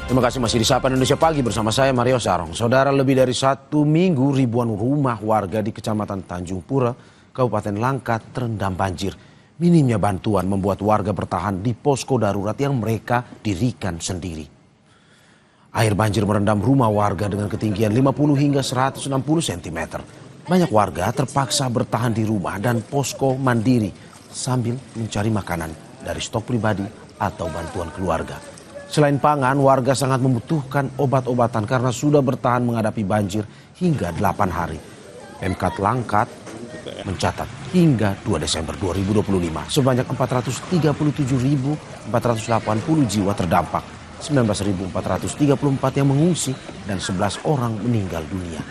Terima kasih masih di Sapa Indonesia Pagi bersama saya Mario Sarong. Saudara, lebih dari 1 minggu ribuan rumah warga di Kecamatan Tanjung Pura, Kabupaten Langkat terendam banjir. Minimnya bantuan membuat warga bertahan di posko darurat yang mereka dirikan sendiri. Air banjir merendam rumah warga dengan ketinggian 50 hingga 160 cm. Banyak warga terpaksa bertahan di rumah dan posko mandiri sambil mencari makanan dari stok pribadi atau bantuan keluarga. Selain pangan, warga sangat membutuhkan obat-obatan karena sudah bertahan menghadapi banjir hingga 8 hari. Pemkab Langkat mencatat hingga 2 Desember 2025 sebanyak 437.480 jiwa terdampak, 19.434 yang mengungsi dan 11 orang meninggal dunia.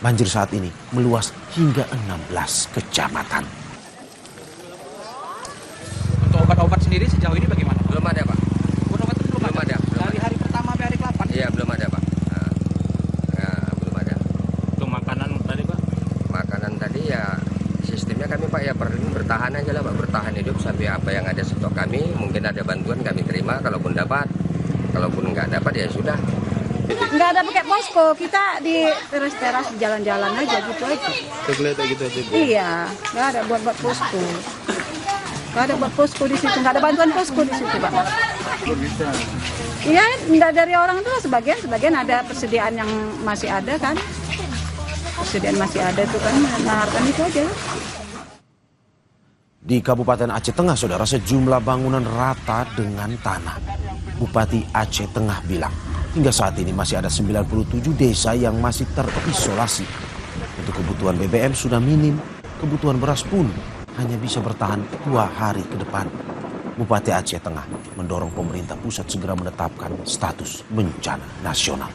Banjir saat ini meluas hingga 16 kecamatan. Untuk obat-obat sendiri sejauh ini bagaimana? Belum ada, Pak. Belum ada. Dari hari pertama sampai hari ke-8? Iya, belum ada, Pak. Belum ada. Untuk makanan tadi, Pak? Makanan tadi ya sistemnya kami, Pak, ya bertahan aja lah, Pak. Bertahan hidup sampai apa yang ada stok kami. Mungkin ada bantuan kami terima, kalaupun dapat. Kalaupun nggak dapat ya sudah. Nggak ada pakai posko, kita di teras-teras jalan-jalan aja gitu aja. Tergeletak gitu aja. Iya, nggak ada buat posko. Nggak ada buat posko di situ, nggak ada bantuan posko di situ, Pak. Iya, nggak dari orang itu sebagian ada persediaan yang masih ada kan. Persediaan masih ada itu kan, mengharapkan itu aja. Di Kabupaten Aceh Tengah, saudara, sejumlah bangunan rata dengan tanah. Bupati Aceh Tengah bilang, hingga saat ini masih ada 97 desa yang masih terisolasi. Untuk kebutuhan BBM sudah minim, kebutuhan beras pun hanya bisa bertahan 2 hari ke depan. Bupati Aceh Tengah mendorong pemerintah pusat segera menetapkan status bencana nasional.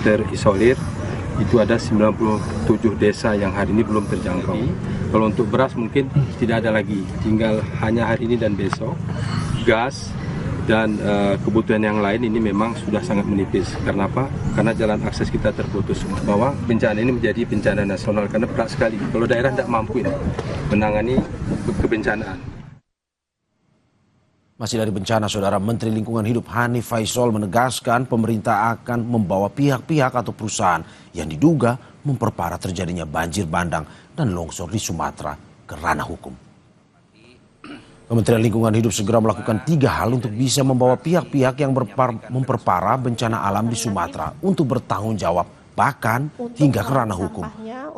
Terisolir itu ada 97 desa yang hari ini belum terjangkau. Kalau untuk beras mungkin tidak ada lagi, tinggal hanya hari ini dan besok. Gas dan kebutuhan yang lain ini memang sudah sangat menipis. Karena apa? Karena jalan akses kita terputus. Bahwa bencana ini menjadi bencana nasional karena berat sekali. Kalau daerah tidak mampu ini menangani kebencanaan. Masih dari bencana, saudara, Menteri Lingkungan Hidup Hanif Faisal menegaskan pemerintah akan membawa pihak-pihak atau perusahaan yang diduga memperparah terjadinya banjir bandang dan longsor di Sumatera ke ranah hukum. Kementerian Lingkungan Hidup segera melakukan 3 hal untuk bisa membawa pihak-pihak yang memperparah bencana alam di Sumatera untuk bertanggung jawab, bahkan hingga ke ranah hukum.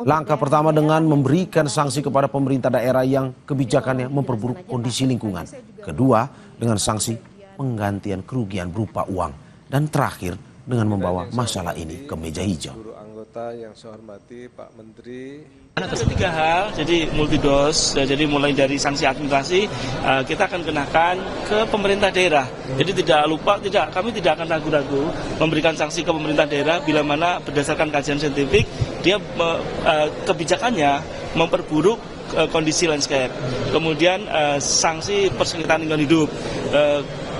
Langkah pertama dengan memberikan sanksi kepada pemerintah daerah yang kebijakannya memperburuk kondisi lingkungan. Kedua, dengan sanksi penggantian kerugian berupa uang. Dan terakhir, dengan membawa masalah ini ke meja hijau. Anggota yang saya hormati, Pak Menteri. Atas 3 hal, jadi multidos, jadi mulai dari sanksi administrasi kita akan kenakan ke pemerintah daerah. Jadi kami tidak akan ragu-ragu memberikan sanksi ke pemerintah daerah bila mana berdasarkan kajian saintifik dia kebijakannya memperburuk kondisi landscape. Kemudian sanksi persengketaan lingkungan hidup.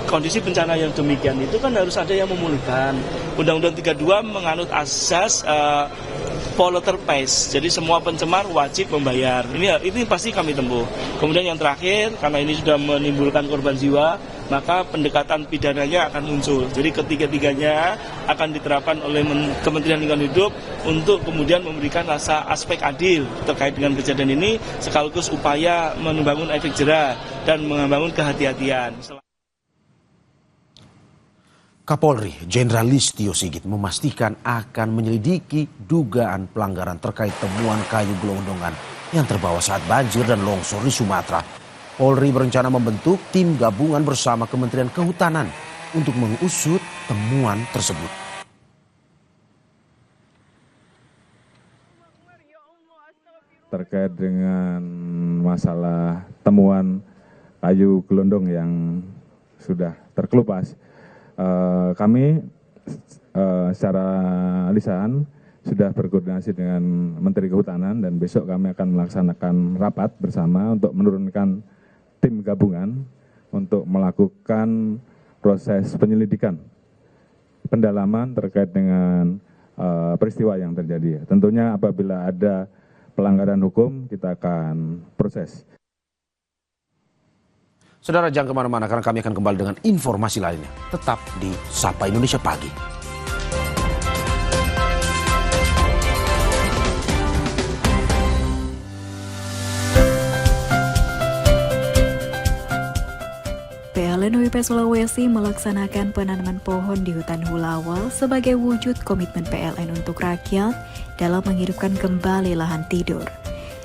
Kondisi bencana yang demikian itu kan harus ada yang memulihkan. Undang-Undang 32 menganut asas polluter pays. Jadi semua pencemar wajib membayar. Ini pasti kami tempuh. Kemudian yang terakhir, karena ini sudah menimbulkan korban jiwa, maka pendekatan pidananya akan muncul. Jadi ketiga-tiganya akan diterapkan oleh Kementerian Lingkungan Hidup untuk kemudian memberikan rasa aspek adil terkait dengan kejadian ini, sekaligus upaya membangun efek jera dan membangun kehati-hatian. Kapolri Jenderal Listio Sigit memastikan akan menyelidiki dugaan pelanggaran terkait temuan kayu gelondongan yang terbawa saat banjir dan longsor di Sumatera. Polri berencana membentuk tim gabungan bersama Kementerian Kehutanan untuk mengusut temuan tersebut. Terkait dengan masalah temuan kayu gelondong yang sudah terkelupas, kami secara lisan sudah berkoordinasi dengan Menteri Kehutanan dan besok kami akan melaksanakan rapat bersama untuk menurunkan tim gabungan untuk melakukan proses penyelidikan pendalaman terkait dengan peristiwa yang terjadi. Tentunya apabila ada pelanggaran hukum kita akan proses. Saudara, jangan kemana-mana karena kami akan kembali dengan informasi lainnya. Tetap di Sapa Indonesia Pagi. PLN UIP Sulawesi melaksanakan penanaman pohon di hutan Hulawa sebagai wujud komitmen PLN untuk rakyat dalam menghidupkan kembali lahan tidur.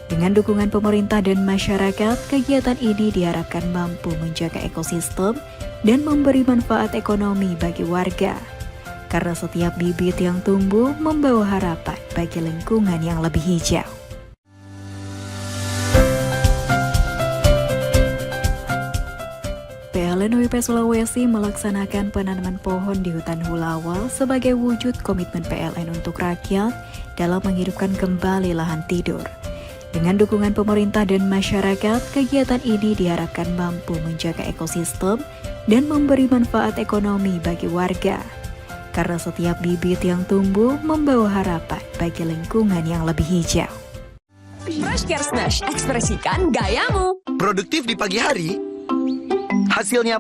Dengan dukungan pemerintah dan masyarakat, kegiatan ini diharapkan mampu menjaga ekosistem dan memberi manfaat ekonomi bagi warga. Karena setiap bibit yang tumbuh membawa harapan bagi lingkungan yang lebih hijau. PLN UIP Sulawesi melaksanakan penanaman pohon di hutan Hulawa sebagai wujud komitmen PLN untuk rakyat dalam menghidupkan kembali lahan tidur. Dengan dukungan pemerintah dan masyarakat, kegiatan ini diharapkan mampu menjaga ekosistem dan memberi manfaat ekonomi bagi warga. Karena setiap bibit yang tumbuh membawa harapan bagi lingkungan yang lebih hijau. Brush Care Smash, ekspresikan gayamu. Produktif di pagi hari, hasilnya